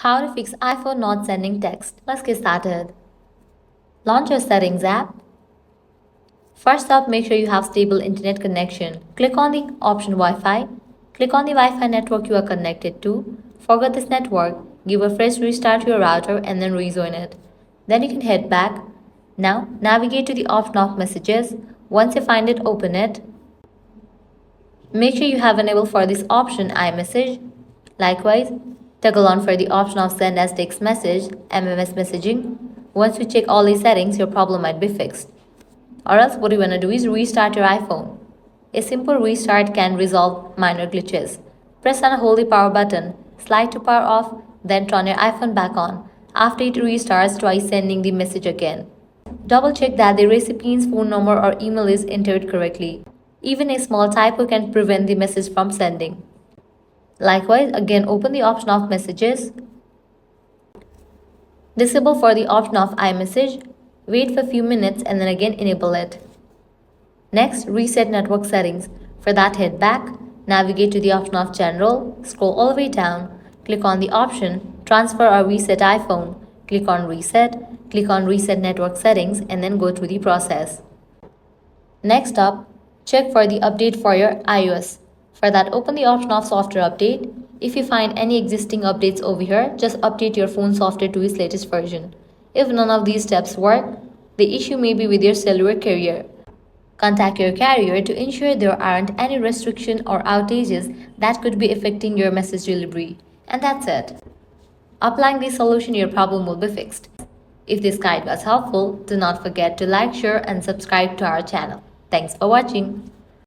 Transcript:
How to fix iPhone not sending text. Let's get started. Launch your Settings app. First up, make sure you have stable internet connection. Click on the option Wi-Fi. Click on the Wi-Fi network you are connected to. Forget this network. Give a fresh restart to your router and then rejoin it. Then you can head back. Now, navigate to the option of Messages. Once you find it, open it. Make sure you have enabled for this option iMessage. Likewise, toggle on for the option of Send as Text Message, MMS messaging. Once you check all these settings, your problem might be fixed. Or else what you want to do is restart your iPhone. A simple restart can resolve minor glitches. Press and hold the power button, slide to power off, then turn your iPhone back on. After it restarts, try sending the message again. Double check that the recipient's phone number or email is entered correctly. Even a small typo can prevent the message from sending. Likewise, again open the option of Messages. Disable for the option of iMessage. Wait for a few minutes and then again enable it. Next, reset network settings. For that, head back, navigate to the option of General, scroll all the way down, click on the option Transfer or Reset iPhone, click on Reset Network Settings and then go through the process. Next up, check for the update for your iOS. For that, open the option of Software Update. If you find any existing updates over here, just update your phone software to its latest version. If none of these steps work, the issue may be with your cellular carrier. Contact your carrier to ensure there aren't any restriction or outages that could be affecting your message delivery. And that's it. Applying this solution, your problem will be fixed. If this guide was helpful, do not forget to like, share, and subscribe to our channel. Thanks for watching.